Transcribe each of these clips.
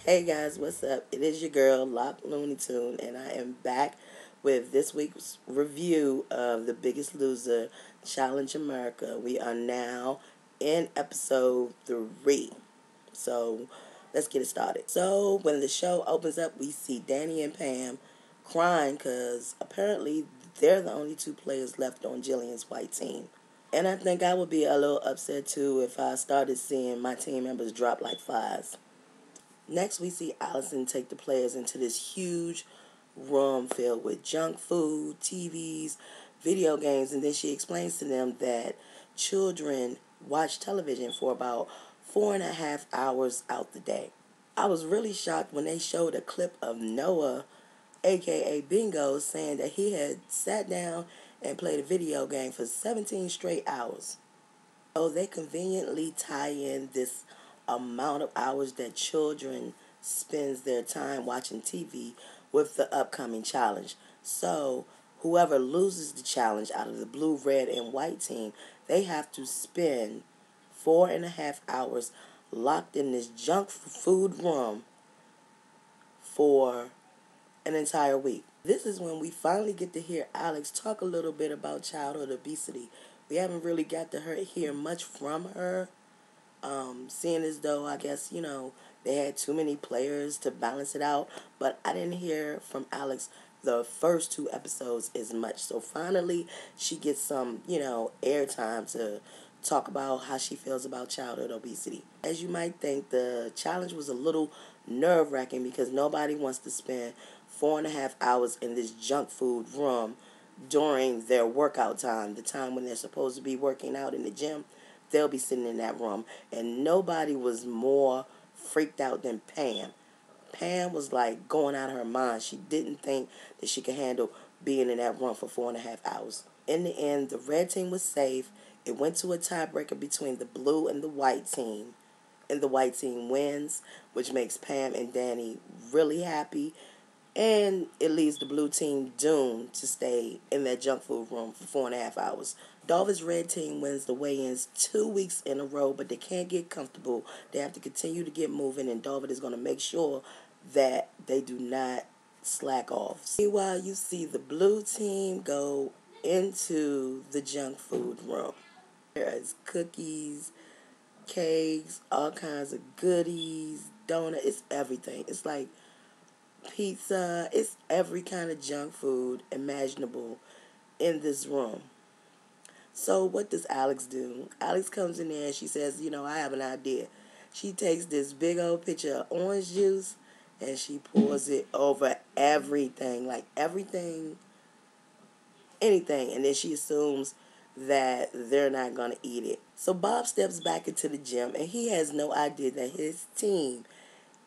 Hey guys, what's up? It is your girl, Lock Looney Tune, and I am back with this week's review of The Biggest Loser Challenge America. We are now in episode 3. So let's get it started. So when the show opens up, we see Danni and Pam crying because apparently they're the only two players left on Jillian's white team. And I think I would be a little upset too if I started seeing my team members drop like flies. Next, we see Allison take the players into this huge room filled with junk food, TVs, video games, and then she explains to them that children watch television for about 4.5 hours out the day. I was really shocked when they showed a clip of Noah, aka Bingo, saying that he had sat down and played a video game for 17 straight hours. So they conveniently tie in this amount of hours that children spends their time watching TV with the upcoming challenge. So whoever loses the challenge out of the blue, red, and white team, they have to spend 4.5 hours locked in this junk food room for an entire week. This is when we finally get to hear Alex talk a little bit about childhood obesity. We haven't really got to hear much from her, seeing as though I guess, they had too many players to balance it out. But I didn't hear from Alex the first 2 episodes as much. So finally, she gets some, airtime to talk about how she feels about childhood obesity. As you might think, the challenge was a little nerve-wracking because nobody wants to spend 4.5 hours in this junk food room during their workout time, the time when they're supposed to be working out in the gym. They'll be sitting in that room. And nobody was more freaked out than Pam. Pam was like going out of her mind. She didn't think that she could handle being in that room for 4.5 hours. In the end, the red team was safe. It went to a tiebreaker between the blue and the white team. And the white team wins, which makes Pam and Danni really happy. And it leaves the blue team doomed to stay in that junk food room for 4.5 hours. Dolphins' red team wins the weigh-ins 2 weeks in a row, but they can't get comfortable. They have to continue to get moving, and Dolphin is going to make sure that they do not slack off. Meanwhile, you see the blue team go into the junk food room. There is cookies, cakes, all kinds of goodies, donuts. It's everything. It's like pizza. It's every kind of junk food imaginable in this room. So what does Alex do? Alex comes in there and she says, I have an idea. She takes this big old pitcher of orange juice and she pours it over everything, like everything, anything. And then she assumes that they're not going to eat it. So Bob steps back into the gym and he has no idea that his team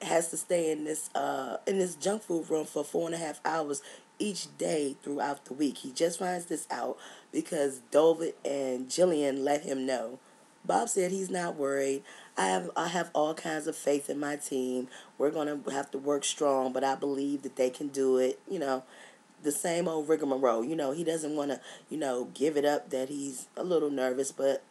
has to stay in this junk food room for 4.5 hours each day throughout the week. He just finds this out because Dovid and Jillian let him know. Bob said he's not worried. I have all kinds of faith in my team. We're gonna have to work strong, but I believe that they can do it. The same old rigmarole. He doesn't want to, give it up that he's a little nervous, but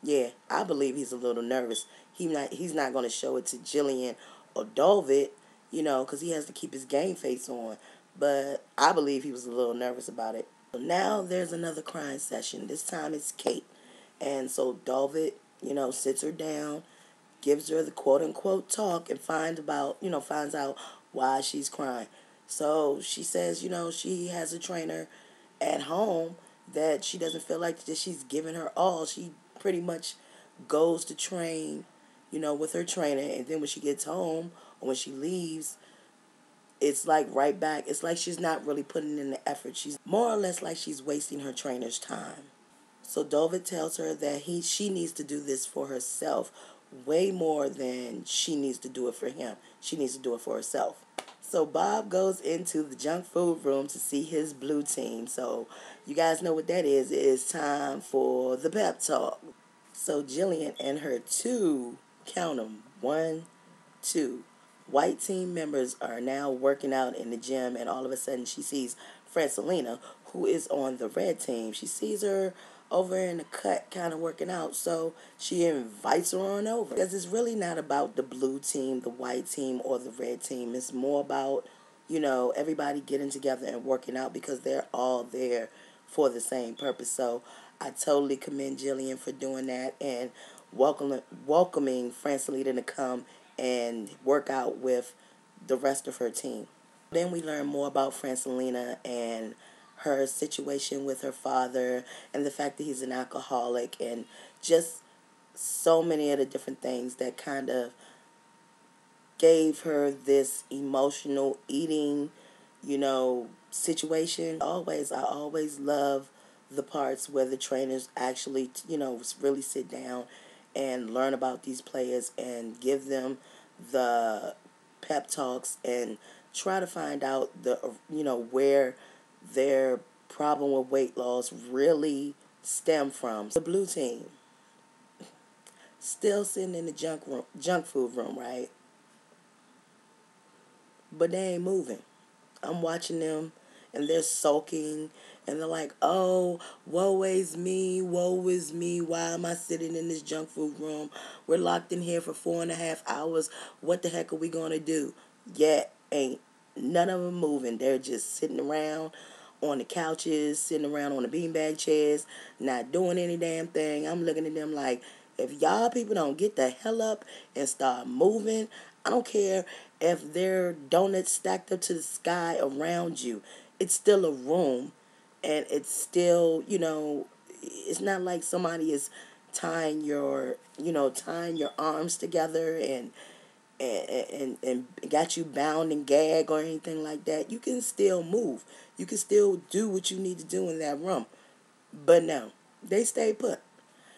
yeah, I believe he's a little nervous. He's not going to show it to Jillian or Dovid, because he has to keep his game face on. But I believe he was a little nervous about it. So now there's another crying session. This time it's Cate. And so Dovid, sits her down, gives her the quote unquote talk and finds out why she's crying. So she says, she has a trainer at home that she doesn't feel like that she's giving her all. She pretty much goes to train, with her trainer, and then when she gets home or when she leaves, it's like right back. It's like she's not really putting in the effort. She's more or less like she's wasting her trainer's time. So Dovid tells her that she needs to do this for herself way more than she needs to do it for him. She needs to do it for herself. So Bob goes into the junk food room to see his blue team. So you guys know what that is. It is time for the pep talk. So Jillian and her count them, 1, 2, white team members are now working out in the gym, and all of a sudden she sees Francelina, who is on the red team. She sees her over in the cut kind of working out. So she invites her on over. Because it's really not about the blue team, the white team, or the red team. It's more about, everybody getting together and working out because they're all there for the same purpose. So I totally commend Jillian for doing that and welcoming Francelina to come and work out with the rest of her team. Then we learn more about Francelina and her situation with her father and the fact that he's an alcoholic and just so many of the different things that kind of gave her this emotional eating, situation. I always love the parts where the trainers actually, really sit down and learn about these players and give them the pep talks and try to find out where their problem with weight loss really stem from. The blue team still sitting in the junk food room, right? But they ain't moving. I'm watching them and they're sulking and they're like, oh, woe is me, why am I sitting in this junk food room? We're locked in here for 4.5 hours. What the heck are we going to do? Yet ain't none of them moving. They're just sitting around on the couches, sitting around on the beanbag chairs, not doing any damn thing. I'm looking at them like, if y'all people don't get the hell up and start moving, I don't care if there are donuts stacked up to the sky around you. It's still a room, and it's still, it's not like somebody is tying your arms together and got you bound and gagged or anything like that. You can still move. You can still do what you need to do in that room. But no, they stay put.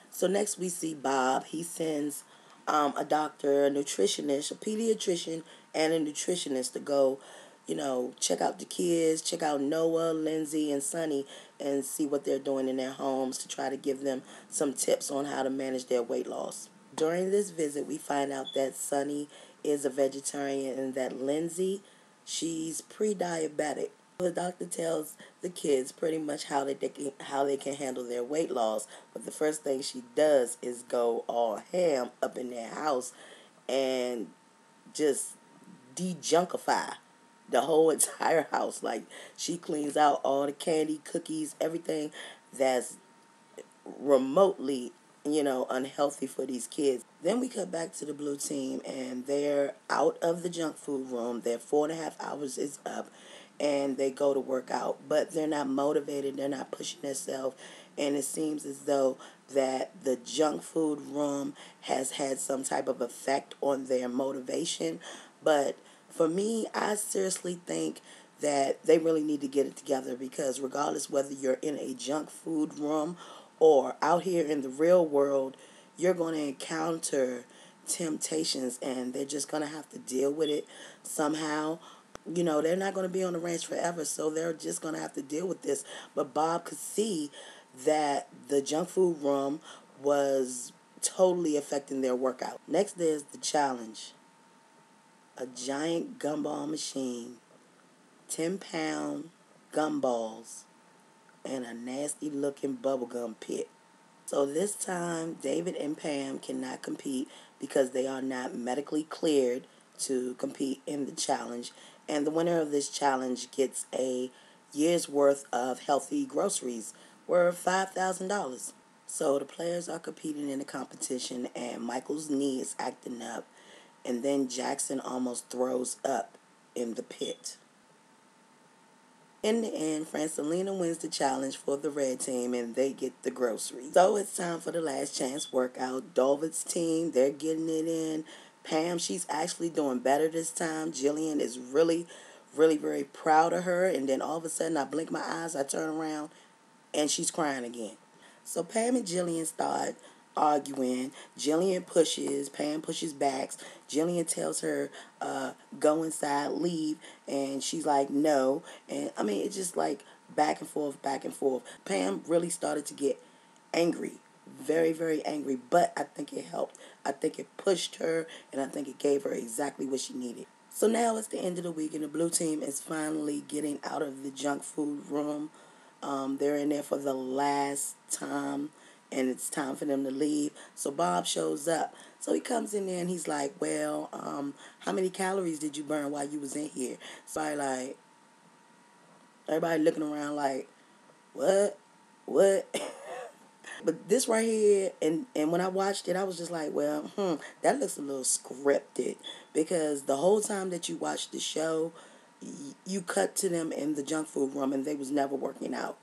So next we see Bob. He sends a doctor, a nutritionist, a pediatrician, and a nutritionist to go, check out the kids, check out Noah, Lindsay, and Sonny, and see what they're doing in their homes to try to give them some tips on how to manage their weight loss. During this visit, we find out that Sonny is a vegetarian and that Lindsay, she's pre-diabetic. The doctor tells the kids pretty much how they can handle their weight loss, but the first thing she does is go all ham up in their house and just de-junkify the whole entire house. Like, she cleans out all the candy, cookies, everything that's remotely, unhealthy for these kids. Then we cut back to the blue team and they're out of the junk food room. Their 4.5 hours is up and they go to work out, but they're not motivated. They're not pushing themselves. And it seems as though that the junk food room has had some type of effect on their motivation. But for me, I seriously think that they really need to get it together, because regardless whether you're in a junk food room or out here in the real world, you're going to encounter temptations and they're just going to have to deal with it somehow. They're not going to be on the ranch forever, so they're just going to have to deal with this. But Bob could see that the junk food room was totally affecting their workout. Next, there's the challenge. A giant gumball machine, 10-pound gumballs, and a nasty-looking bubblegum pit. So this time, David and Pam cannot compete because they are not medically cleared to compete in the challenge. And the winner of this challenge gets a year's worth of healthy groceries worth $5,000. So the players are competing in the competition and Michael's knee is acting up. And then Jackson almost throws up in the pit. In the end, Francelina wins the challenge for the red team and they get the groceries. So it's time for the last chance workout. David's team, they're getting it in. Pam, she's actually doing better this time. Jillian is really, really very proud of her. And then all of a sudden, I blink my eyes, I turn around, and she's crying again. So Pam and Jillian start arguing. Jillian pushes, Pam pushes back. Jillian tells her, go inside, leave, and she's like, no. And I mean, it's just like back and forth, back and forth. Pam really started to get angry, very, very angry, but I think it helped. I think it pushed her, and I think it gave her exactly what she needed. So now it's the end of the week, and the blue team is finally getting out of the junk food room. They're in there for the last time, and it's time for them to leave. So Bob shows up. So he comes in there and he's like, well, how many calories did you burn while you was in here? So everybody looking around like, what? What? But this right here, and when I watched it, I was just like, well, that looks a little scripted, because the whole time that you watch the show, you cut to them in the junk food room, and they was never working out.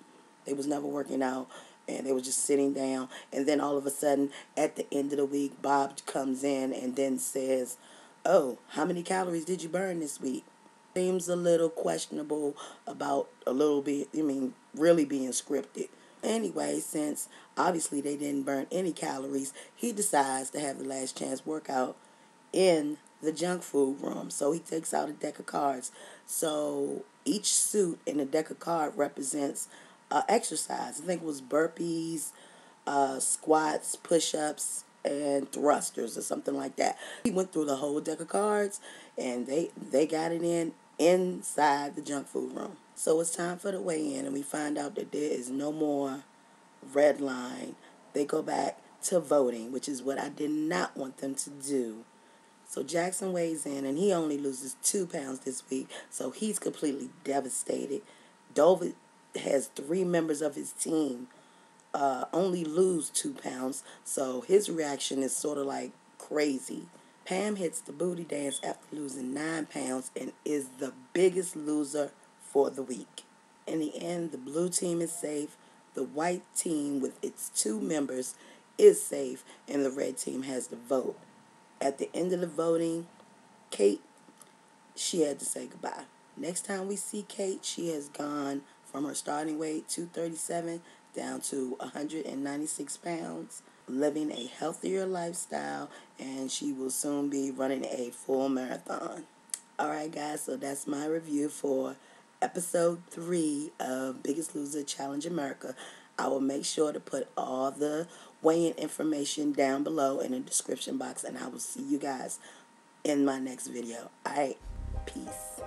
They was never working out, and they was just sitting down. And then all of a sudden, at the end of the week, Bob comes in and then says, oh, how many calories did you burn this week? Seems a little questionable about a little bit, really being scripted. Anyway, since obviously they didn't burn any calories, he decides to have the last chance workout in the junk food room. So he takes out a deck of cards. So each suit in the deck of cards represents exercise. I think it was burpees, squats, push-ups, and thrusters or something like that. He went through the whole deck of cards, and they got it inside the junk food room. So it's time for the weigh-in, and we find out that there is no more red line. They go back to voting, which is what I did not want them to do. So Jackson weighs in, and he only loses 2 pounds this week, so he's completely devastated. Dover has 3 members of his team only lose 2 pounds, so his reaction is sort of like crazy. Pam hits the booty dance after losing 9 pounds and is the biggest loser for the week. In the end, the blue team is safe, the white team with its 2 members is safe, and the red team has the vote. At the end of the voting, Cate, she had to say goodbye. Next time we see Cate, she has gone from her starting weight, 237, down to 196 pounds, living a healthier lifestyle, and she will soon be running a full marathon. Alright guys, so that's my review for episode 3 of Biggest Loser Challenge America. I will make sure to put all the weigh-in information down below in the description box, and I will see you guys in my next video. Alright, peace.